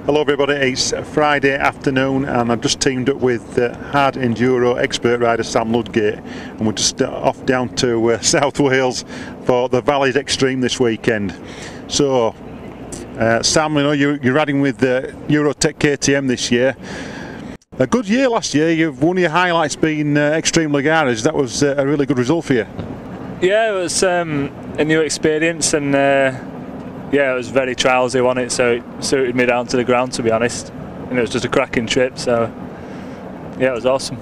Hello everybody, it's Friday afternoon and I've just teamed up with hard enduro expert rider Sam Ludgate, and we're just off down to South Wales for the Valleys Extreme this weekend. So Sam, you know, you're riding with Eurotek KTM this year. A good year last year. One of your highlights being Extreme Garage. That was a really good result for you. Yeah, it was a new experience, and yeah, it was very trialsy on it, so it suited me down to the ground, to be honest. And it was just a cracking trip, so yeah, it was awesome.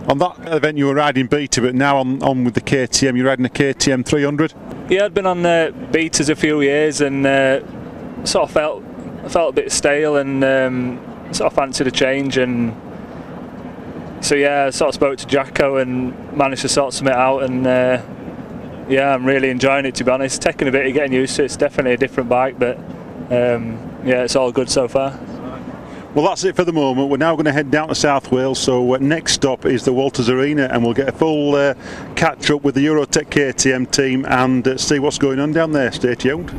On that event you were riding beta, but now on with the KTM, you're riding a KTM 300? Yeah, I'd been on betas a few years and sort of felt a bit stale and sort of fancied a change, and so yeah, I sort of spoke to Jacko and managed to sort something out, and yeah, I'm really enjoying it, to be honest. Taking a bit of getting used to it. It's definitely a different bike, but yeah, it's all good so far. Well, that's it for the moment. We're now going to head down to South Wales, so next stop is the Walters Arena, and we'll get a full catch up with the Eurotek KTM team and see what's going on down there. Stay tuned.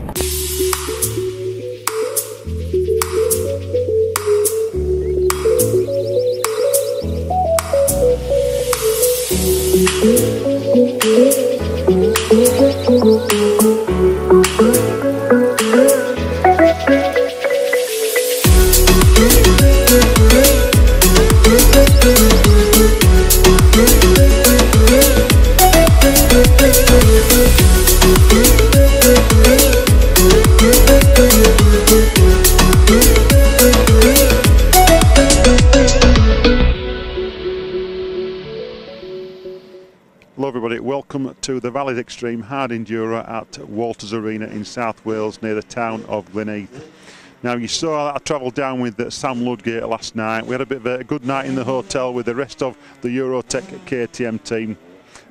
Hello everybody, welcome to the Valleys Extreme Hard Enduro at Walters Arena in South Wales near the town of Glenheath. Now, you saw that I travelled down with Sam Ludgate last night. We had a bit of a good night in the hotel with the rest of the Eurotek KTM team,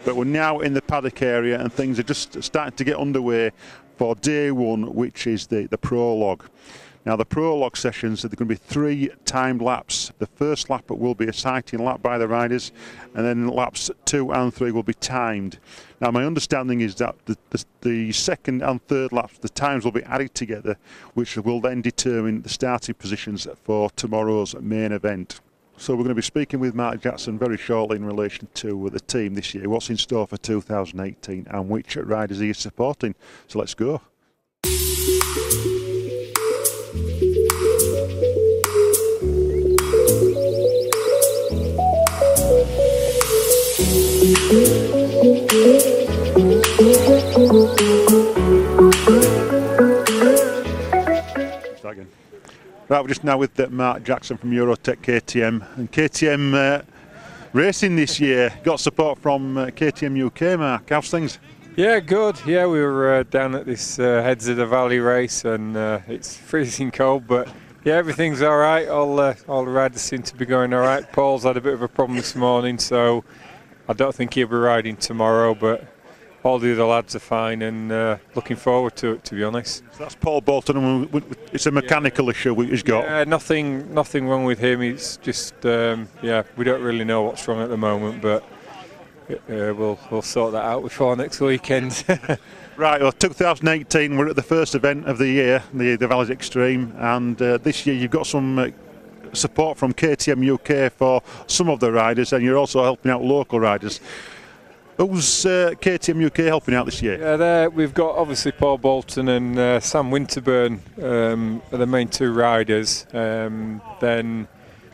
but we're now in the paddock area and things are just starting to get underway for day one, which is the Prologue. Now, the Prologue sessions, there are going to be 3 timed laps. The first lap will be a sighting lap by the riders, and then laps 2 and 3 will be timed. Now, my understanding is that the second and third laps, the times will be added together, which will then determine the starting positions for tomorrow's main event. So we're going to be speaking with Mark Jackson very shortly in relation to the team this year, what's in store for 2018 and which riders he is supporting. So let's go. Right, we're just now with Mark Jackson from Eurotek KTM. And KTM Racing this year, got support from KTM UK, Mark. How's things? Yeah, good. Yeah, we were down at this Heads of the Valley race, and it's freezing cold, but yeah, everything's all right. All the riders seem to be going all right. Paul's had a bit of a problem this morning, so I don't think he'll be riding tomorrow, but all the other lads are fine, and looking forward to it, to be honest. So that's Paul Bolton, and it's a mechanical issue he's got. Yeah, nothing wrong with him. It's just yeah, we don't really know what's wrong at the moment, but we'll sort that out before next weekend. Right, well, 2018 we're at the first event of the year, the Valleys Extreme, and this year you've got some support from KTM UK for some of the riders, and you're also helping out local riders. Who's KTM UK helping out this year? Yeah, we've got obviously Paul Bolton and Sam Winterburn are the main 2 riders. Then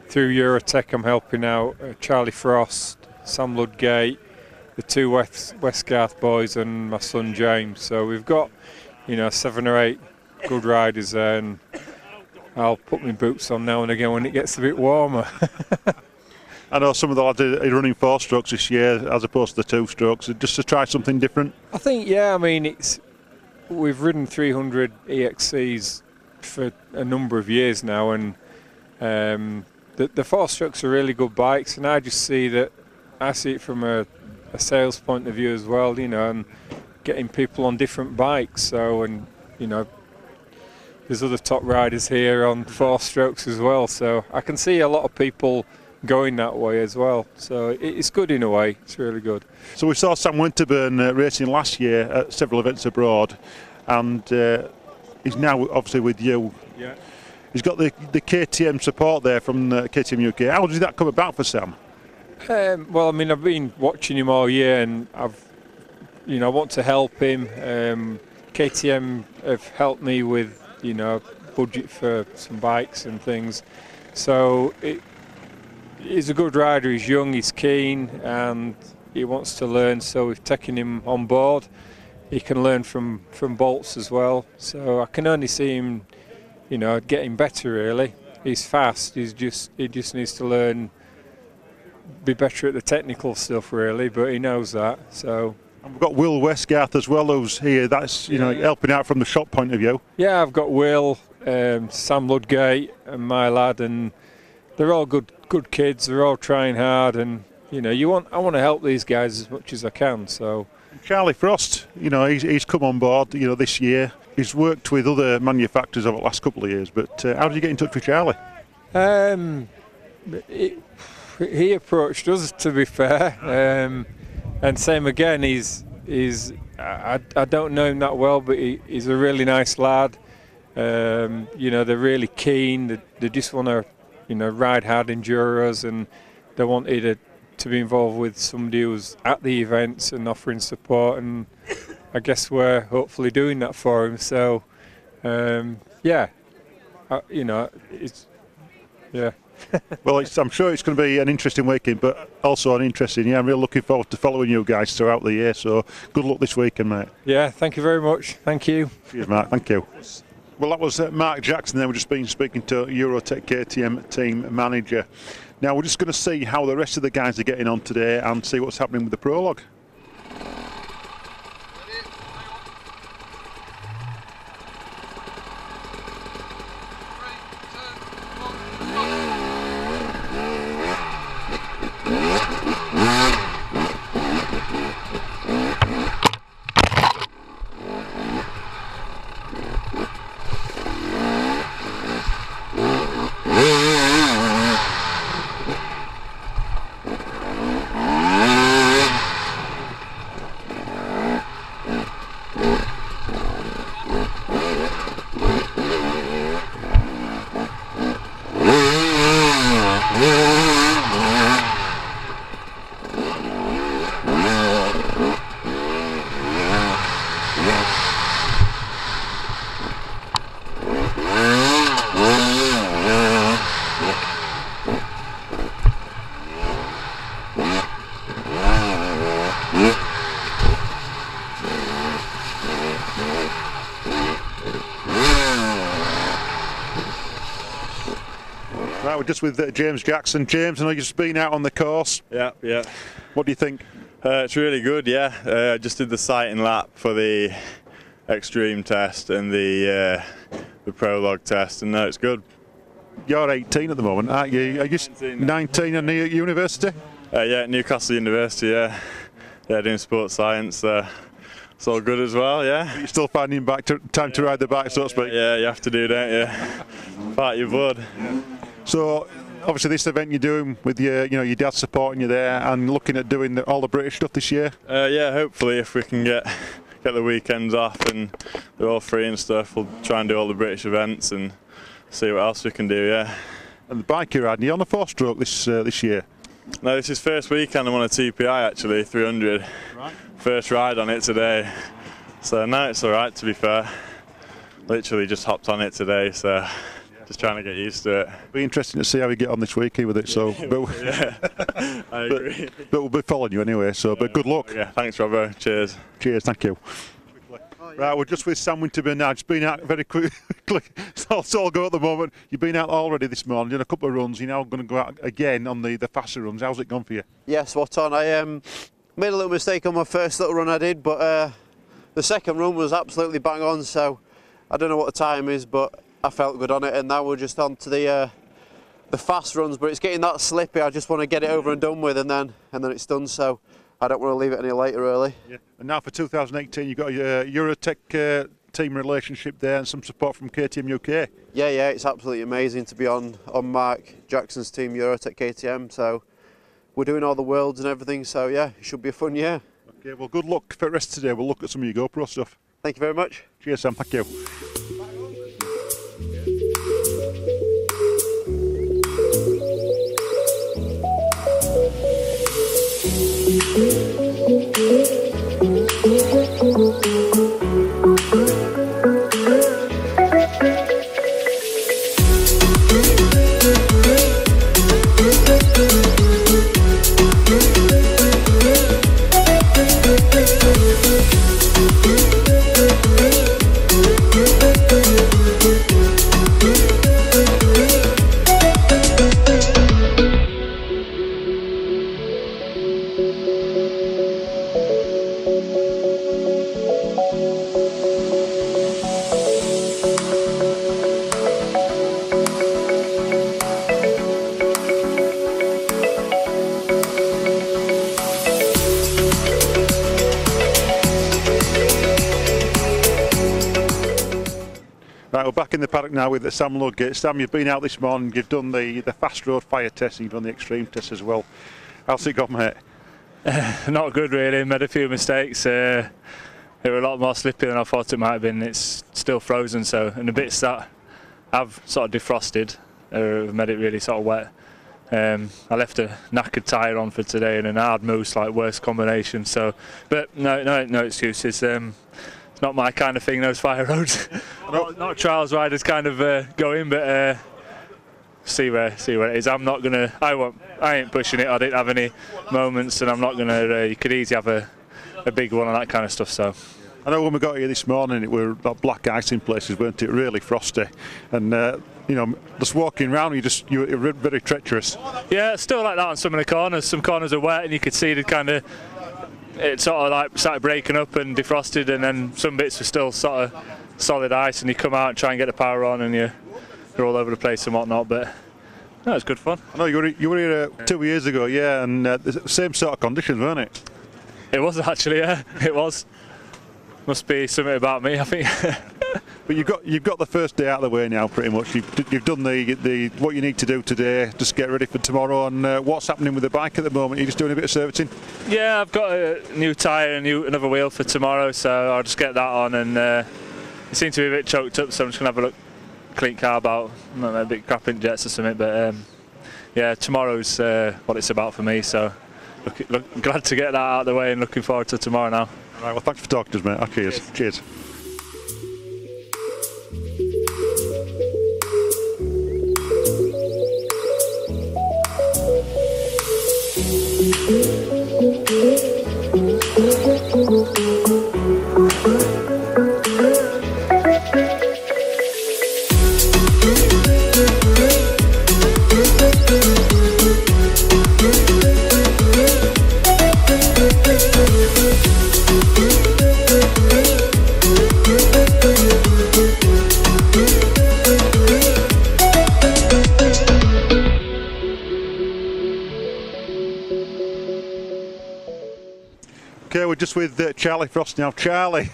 through Eurotek I'm helping out Charlie Frost, Sam Ludgate, the 2 Westgarth boys, and my son James. So we've got, you know, 7 or 8 good riders there, and I'll put my boots on now and again when it gets a bit warmer. I know some of the lads are running 4 strokes this year as opposed to the 2 strokes, just to try something different. I think, yeah, I mean, we've ridden 300 EXCs for a number of years now, and the 4 strokes are really good bikes, and I just see it from a sales point of view as well, you know, and getting people on different bikes. So, and you know, there's other top riders here on 4 strokes as well, so I can see a lot of people going that way as well, so it's good in a way. It's really good. So we saw Sam Winterburn racing last year at several events abroad, and he's now obviously with you. Yeah. He's got the KTM support there from KTM UK. How did that come about for Sam? Well, I mean, I've been watching him all year, and I want to help him. KTM have helped me with, budget for some bikes and things. So he's a good rider. He's young, he's keen, and he wants to learn. So we've taken him on board. He can learn from Bolts as well. So I can only see him, getting better. Really, he's fast. He just needs to learn, be better at the technical stuff, really. But he knows that. So. And we've got Will Westgarth as well, who's here. That's helping out from the shop point of view. Yeah, I've got Will, Sam Ludgate, and my lad, and they're all good kids. They're all trying hard, and I want to help these guys as much as I can. So. Charlie Frost, he's come on board, this year. He's worked with other manufacturers over the last couple of years, but how did you get in touch with Charlie? He approached us, to be fair, and same again. I don't know him that well, but he's a really nice lad. They're really keen. They just want to, ride hard enduros, and they wanted to be involved with somebody who's at the events and offering support, and I guess we're hopefully doing that for him. So Well, I'm sure it's going to be an interesting weekend, but also I'm really looking forward to following you guys throughout the year. So good luck this weekend, mate. Yeah, thank you very much. Thank you. Cheers, Mark. Thank you. Well, that was Mark Jackson there. We've just been speaking to Eurotek KTM team manager. Now we're just going to see how the rest of the guys are getting on today and see what's happening with the Prologue. Right, we're just with James Jackson. James, I know you've just been out on the course. Yeah. What do you think? It's really good, yeah. I just did the sighting lap for the extreme test and the prologue test, and no, it's good. You're 18 at the moment, aren't you? Are you 19 and near university? Yeah, Newcastle University, yeah. Yeah, doing sports science. It's all good as well, yeah. But you're still finding time to ride the bike, so to speak? Yeah, you have to do, don't you? Fight your blood. Yeah. So, obviously this event you're doing with your dad supporting you there and looking at doing all the British stuff this year? Yeah, hopefully if we can get the weekends off and they're all free and stuff, we'll try and do all the British events and see what else we can do, yeah. And the bike you're riding, you're on a 4-stroke this year? No, this is first weekend I'm on a TPI actually, 300. Right. First ride on it today. So no, it's alright to be fair. Literally just hopped on it today, so just trying to get used to it. It'll be interesting to see how you get on this weekend with it. So, yeah, I agree. But we'll be following you anyway. So, but good luck. Yeah, thanks, Robbo. Cheers. Cheers. Thank you. Right, we're just with Sam Winterburn now. Just been out very quickly. It's all go at the moment. You've been out already this morning, done a couple of runs. You're now going to go out again on the faster runs. How's it gone for you? Yeah, spot on. I made a little mistake on my first little run I did, but the second run was absolutely bang on. So I don't know what the time is, but I felt good on it. And now we're just on to the fast runs. But it's getting that slippy. I just want to get it over and done with, and then it's done. So I don't want to leave it any later, really. Yeah. And now for 2018, you've got your Eurotek team relationship there and some support from KTM UK. Yeah, it's absolutely amazing to be on Mark Jackson's team, Eurotek KTM. So we're doing all the worlds and everything. So yeah, it should be a fun year. Okay, well, good luck for the rest of today. We'll look at some of your GoPro stuff. Thank you very much. Cheers, Sam. Thank you. Right, we're back in the paddock now with Sam Ludgate. Sam, you've been out this morning, you've done the fast road fire test, and you've done the extreme test as well. How's it gone, mate? Not good really, made a few mistakes. They were a lot more slippy than I thought it might have been. It's still frozen, so, and the bits that have sort of defrosted have made it really sort of wet. I left a knackered tyre on for today and an hard mousse, like worst combination. So, but no excuses. It's not my kind of thing, those fire roads. not trials riders kind of going, but see where it is. I'm not gonna. I ain't pushing it. I didn't have any moments, and I'm not gonna. You could easily have a big one and that kind of stuff. So. I know when we got here this morning, it were black ice in places, weren't it? Really frosty, and you know, just walking around, you were very treacherous. Yeah, still like that on some of the corners. Some corners are wet, and you could see the kind of. It sort of like started breaking up and defrosted, and then some bits were still sort of solid ice, and you come out and try and get the power on, and you're all over the place and whatnot. But no, it was good fun. I know you were here 2 years ago, yeah, and the same sort of conditions, weren't it? It was actually, yeah, it was. Must be something about me, I think. But you've got the first day out of the way now, pretty much. You've done the what you need to do today, just get ready for tomorrow. And what's happening with the bike at the moment? Are you just doing a bit of servicing? Yeah, I've got a new tyre and another wheel for tomorrow, so I'll just get that on. And it seems to be a bit choked up, so I'm just gonna have a look, clean carb out, a bit crapping jets or something. But yeah, tomorrow's what it's about for me. So glad to get that out of the way and looking forward to tomorrow now. All right, well, thanks for talking to us, mate. Okay, cheers. Okay, we're just with Charlie Frost now. Charlie,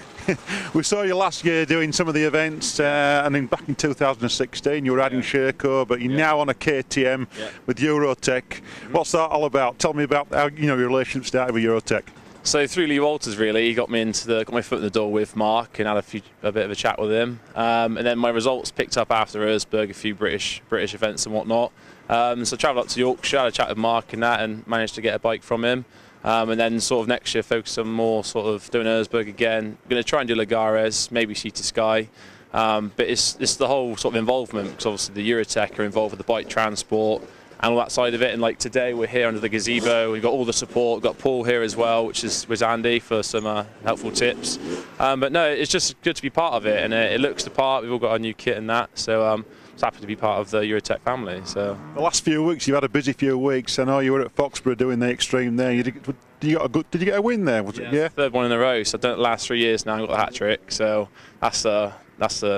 we saw you last year doing some of the events, and then back in 2016 you were riding Sherco, but you're now on a KTM with Eurotek. What's that all about? Tell me about how your relationship started with Eurotek. So through Lee Walters, really, he got me got my foot in the door with Mark and had a bit of a chat with him, and then my results picked up after Erzberg, a few British events and whatnot. So I travelled up to Yorkshire, had a chat with Mark and that, and managed to get a bike from him. And then sort of next year focus on more sort of doing Erzberg again. I'm going to try and do Lagares, maybe Sea to Sky. But it's the whole sort of involvement, because obviously the Eurotek are involved with the bike transport and all that side of it. And like today we're here under the gazebo, we've got all the support, we've got Paul here as well, which was Andy for some helpful tips. But no, it's just good to be part of it, and it looks the part. We've all got our new kit and that, so happy to be part of the Eurotek family. So the last few weeks you've had a busy few weeks. I know you were at Foxborough doing the extreme there. Did you get a win there? Was it? Yeah, third one in a row. So I've done it the last 3 years now. I got a hat trick. So that's a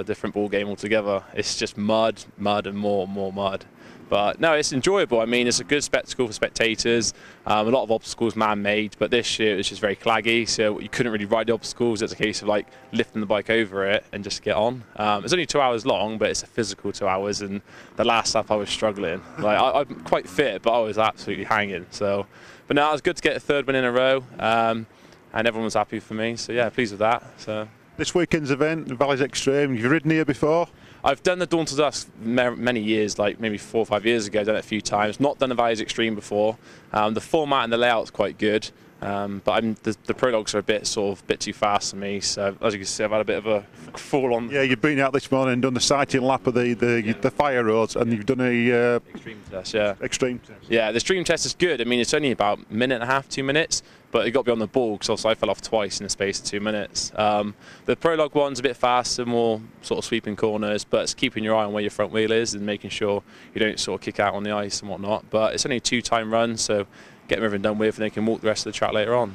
different ball game altogether. It's just mud, and more mud. But no, it's enjoyable. I mean, it's a good spectacle for spectators. A lot of obstacles man-made, but this year it was just very claggy, so you couldn't really ride the obstacles. It's a case of like lifting the bike over it and just get on. It's only 2 hours long, but it's a physical 2 hours, and the last lap I was struggling. Like I'm quite fit, but I was absolutely hanging. So, but no, it was good to get a third win in a row, and everyone was happy for me. So yeah, pleased with that. So this weekend's event, Valleys Extreme, you've ridden here before? I've done the Dawn to Dusk many years, like maybe 4 or 5 years ago. I've done it a few times. Not done the Valleys Extreme before. The format and the layout's quite good, but the prologues are a bit too fast for me. So as you can see, I've had a bit of a fall on. Yeah, you've been out this morning and done the sighting lap of the fire roads, and you've done a extreme test. Yeah. Extreme test. Yeah, the stream test is good. I mean, it's only about a minute and a half, 2 minutes. But it got to be on the ball because also I fell off twice in the space of 2 minutes. The prologue one's a bit faster, more sort of sweeping corners, but it's keeping your eye on where your front wheel is and making sure you don't sort of kick out on the ice and whatnot. But it's only a 2-time run, so get everything done with and they can walk the rest of the track later on.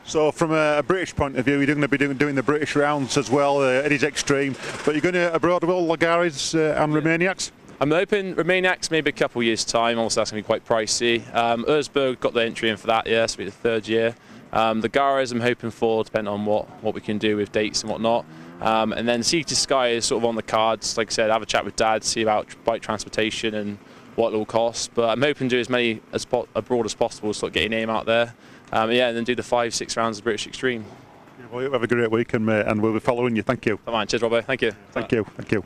So from a British point of view, you're going to be doing the British rounds as well. It is extreme, but you're going to abroad with all Lagares and Romaniacs? I'm hoping Romaniacs maybe a couple of years' time. Also, that's going to be quite pricey. Ursberg got the entry in for that, yeah, so it'll be the 3rd year. The Garas I'm hoping for, depending on what we can do with dates and whatnot. And then Sea to Sky is sort of on the cards. Like I said, have a chat with Dad, see about bike transportation and what it will cost. But I'm hoping to do as many abroad as possible, sort of get your name out there. Yeah, and then do the 5-6 rounds of British Extreme. Yeah, well, you have a great weekend, mate, and we'll be following you. Thank you. Come on, cheers, Robbo. Thank you. Thank you.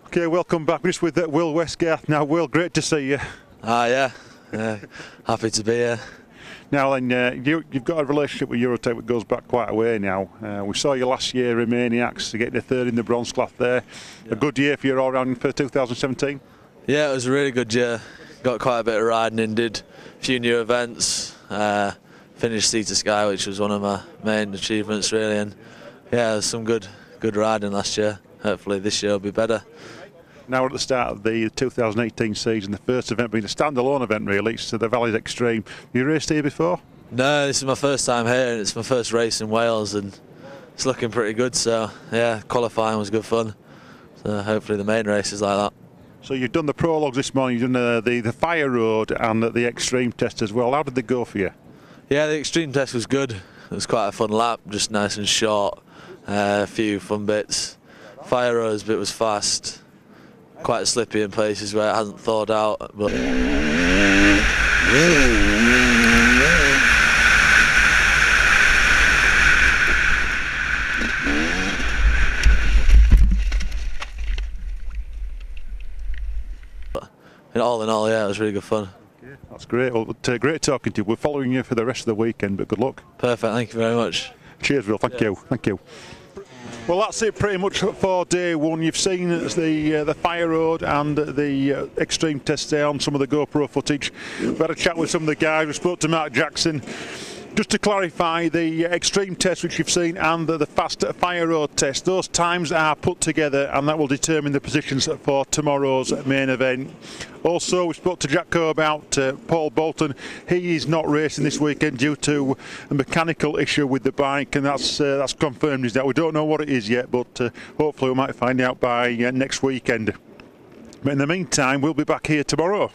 Okay, welcome back. We're just with Will Westgarth now. Will, great to see you. Yeah. Happy to be here. Now then, you've got a relationship with Eurotek that goes back quite a way now. We saw you last year, Romaniacs, getting a 3rd in the bronze cloth there. Yeah. A good year for you all round for 2017? Yeah, it was a really good year. Got quite a bit of riding in, did a few new events, finished Sea to Sky, which was one of my main achievements really, and yeah, there's some good riding last year. Hopefully this year will be better. Now we're at the start of the 2018 season, the first event being a standalone event really, it's the Valleys Extreme. Have you raced here before? No, this is my first time here and it's my first race in Wales and it's looking pretty good, so yeah, qualifying was good fun. So hopefully the main race is like that. So you've done the prologues this morning, you've done the fire road and the extreme test as well. How did they go for you? Yeah, the extreme test was good. It was quite a fun lap, just nice and short, a few fun bits. Fire road's bit was fast. Quite slippy in places where it hasn't thawed out, but all in all, yeah, it was really good fun. Okay, that's great. Well, great talking to you. We're following you for the rest of the weekend, but good luck. Perfect, thank you very much. Cheers, Will. Thank you. Well, that's it pretty much for day one. You've seen the fire road and the extreme test there on some of the GoPro footage. We had a chat with some of the guys. We spoke to Mark Jackson. Just to clarify, the extreme test which you've seen and the fast fire road test, those times are put together and that will determine the positions for tomorrow's main event. Also, we spoke to Jacko about Paul Bolton. He is not racing this weekend due to a mechanical issue with the bike, and that's confirmed. Is that we don't know what it is yet, but hopefully we might find out by next weekend. But in the meantime, we'll be back here tomorrow.